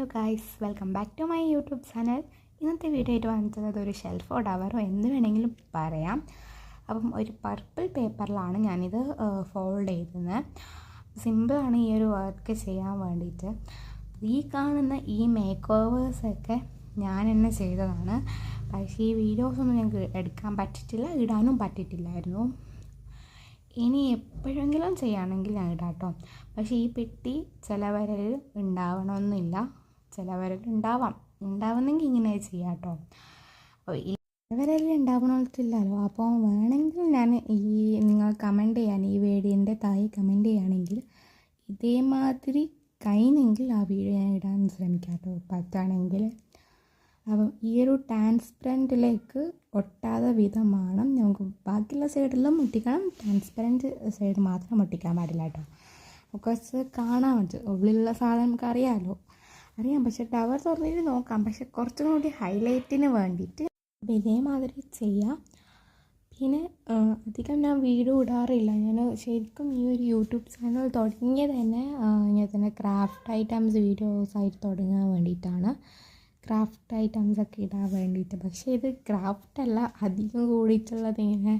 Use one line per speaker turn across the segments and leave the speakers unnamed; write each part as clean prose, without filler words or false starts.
Hello guys, welcome back to my YouTube channel. ഇന്നത്തെ video ആയിട്ട് വന്നത് ഒരു ഷെൽഫോ ഡവറോ എന്ത് വേണമെങ്കിലും പറയാം. അപ്പം ഒരു പർപ്പിൾ പേപ്പറിലാണ് ഞാനിത് ഫോൾഡ് ചെയ്തത്. സിമ്പിളാണ് ഈ ഒരു വർക്ക് ചെയ്യാൻ വേണ്ടിയിട്ട്. ഈ കാണുന്ന ഈ മേക്ക് ഓവേഴ്സൊക്കെ ഞാൻ തന്നെ ചെയ്തതാണ്. പക്ഷേ ഈ വീഡിയോസൊന്നും ഞങ്ങൾക്ക് എടുക്കാൻ പറ്റിയിട്ടില്ല, ഇടാനും പറ്റിയിട്ടില്ലായിരുന്നു. ഇനി എപ്പോഴെങ്കിലും ചെയ്യുകയാണെങ്കിൽ ഞാൻ ഇടാം കേട്ടോ. പക്ഷേ ഈ പെട്ടി ചിലവരിൽ ഉണ്ടാവണമെന്നില്ല, ചിലവരിൽ ഉണ്ടാവുന്നെങ്കിൽ ഇങ്ങനെ ചെയ്യാം കേട്ടോ. അപ്പോൾ ചിലവരിൽ ഉണ്ടാവണമെന്നില്ലല്ലോ. അപ്പോൾ വേണമെങ്കിൽ ഞാൻ നിങ്ങൾ കമൻറ്റ് ചെയ്യാൻ, ഈ വീഡിയോൻ്റെ താഴെ കമൻറ്റ് ചെയ്യുകയാണെങ്കിൽ ഇതേമാതിരി കഴിഞ്ഞെങ്കിൽ ആ വീഡിയോ ഞാൻ ഇടാൻ ശ്രമിക്കാം കേട്ടോ, പറ്റുകയാണെങ്കിൽ. അപ്പം ഈ ഒരു ട്രാൻസ്പെറൻറ്റിലേക്ക് ഒട്ടാതെ വിധമാണ് നമുക്ക് ബാക്കിയുള്ള സൈഡിലും ഒട്ടിക്കണം. ട്രാൻസ്പെറൻറ്റ് സൈഡ് മാത്രം ഒട്ടിക്കാൻ പാടില്ല കേട്ടോ. കുറച്ച് കാണാൻ പറ്റും, ഉള്ളിലുള്ള സാധനം നമുക്ക് അറിയാം. പക്ഷേ ടവർ തുറന്നിട്ട് നോക്കാം. പക്ഷെ കുറച്ചും കൂടി ഹൈലൈറ്റിന് വേണ്ടിയിട്ട് ഇതേമാതിരി ചെയ്യാം. പിന്നെ അധികം ഞാൻ വീഡിയോ ഇടാറില്ല. ഞാൻ ശരിക്കും ഈ ഒരു യൂട്യൂബ് ചാനൽ തുടങ്ങിയത് തന്നെ ഇങ്ങനെ തന്നെ ക്രാഫ്റ്റ് ഐറ്റംസ് വീഡിയോസായിട്ട് തുടങ്ങാൻ വേണ്ടിയിട്ടാണ്, ക്രാഫ്റ്റ് ഐറ്റംസൊക്കെ ഇടാൻ വേണ്ടിയിട്ട്. പക്ഷേ ഇത് ക്രാഫ്റ്റല്ല, അധികം കൂടിയിട്ടുള്ളത് ഇങ്ങനെ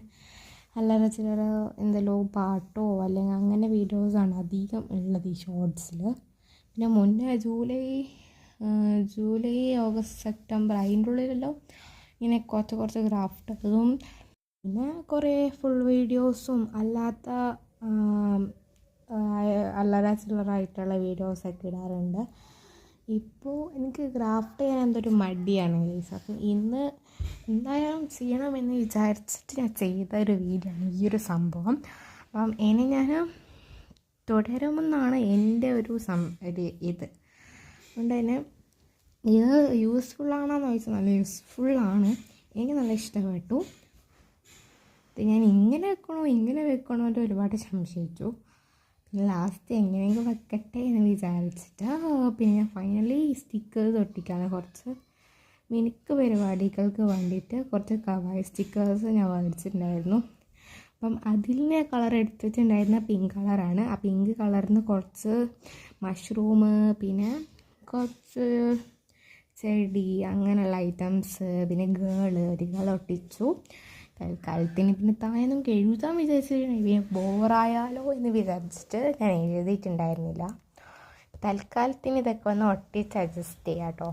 അല്ലറ ചില്ലറ എന്തെല്ലോ പാട്ടോ അല്ലെങ്കിൽ അങ്ങനെ വീഡിയോസാണ് അധികം ഉള്ളത് ഈ ഷോർട്സിൽ. പിന്നെ മുന്നേ ജൂലൈ ഓഗസ്റ്റ് സെപ്റ്റംബർ അതിൻ്റെ ഉള്ളിലെല്ലാം ഇങ്ങനെ കുറച്ച് ക്രാഫ്റ്റ്, അതും പിന്നെ കുറേ ഫുൾ വീഡിയോസും അല്ലാത്ത അല്ലറ ചില്ലറായിട്ടുള്ള വീഡിയോസൊക്കെ ഇടാറുണ്ട്. ഇപ്പോൾ എനിക്ക് ക്രാഫ്റ്റ് ചെയ്യാൻ എന്തൊരു മടിയാണ് ഗൈസ്. അപ്പം ഇന്ന് എന്തായാലും ചെയ്യണമെന്ന് വിചാരിച്ചിട്ട് ഞാൻ ചെയ്തൊരു വീഡിയോ ആണ് ഈ ഒരു സംഭവം. അപ്പം ഇനി ഞാൻ തുടരുമെന്നാണ് എൻ്റെ ഒരു ഇത്. അതുകൊണ്ട് തന്നെ ഇത് യൂസ്ഫുള്ളാണെന്ന് ചോദിച്ചാൽ നല്ല യൂസ്ഫുള്ളാണ്, എനിക്ക് നല്ല ഇഷ്ടപ്പെട്ടു. ഞാൻ ഇങ്ങനെ വെക്കണോ എന്ന് ഒരുപാട് സംശയിച്ചു. പിന്നെ ലാസ്റ്റ് എങ്ങനെയെങ്കിലും വെക്കട്ടെ എന്ന് വിചാരിച്ചിട്ട് പിന്നെ ഞാൻ ഫൈനലി സ്റ്റിക്കേഴ്സ് ഒട്ടിക്കാണ്. കുറച്ച് മിനുക്ക് പരിപാടികൾക്ക് വേണ്ടിയിട്ട് കുറച്ച് കവായി സ്റ്റിക്കേഴ്സ് ഞാൻ മേടിച്ചിട്ടുണ്ടായിരുന്നു. അപ്പം അതിൽ ഞാൻ കളർ എടുത്ത് വെച്ചിട്ടുണ്ടായിരുന്ന പിങ്ക് കളറാണ്. ആ പിങ്ക് കളറിൽ നിന്ന് കുറച്ച് മഷ്റൂം, പിന്നെ കുറച്ച് ചെടി, അങ്ങനെയുള്ള ഐറ്റംസ്, പിന്നെ ഒരു ഗേൾ ഒട്ടിച്ചു തൽക്കാലത്തിന്. പിന്നെ താഴെയൊന്നും എഴുതാൻ വിചാരിച്ചിട്ട് ബോറായാലോ എന്ന് വിചാരിച്ചിട്ട് ഞാൻ എഴുതിയിട്ടുണ്ടായിരുന്നില്ല. തൽക്കാലത്തിന് ഇതൊക്കെ ഒന്ന് ഒട്ടിച്ച് അഡ്ജസ്റ്റ് ചെയ്യാം കേട്ടോ.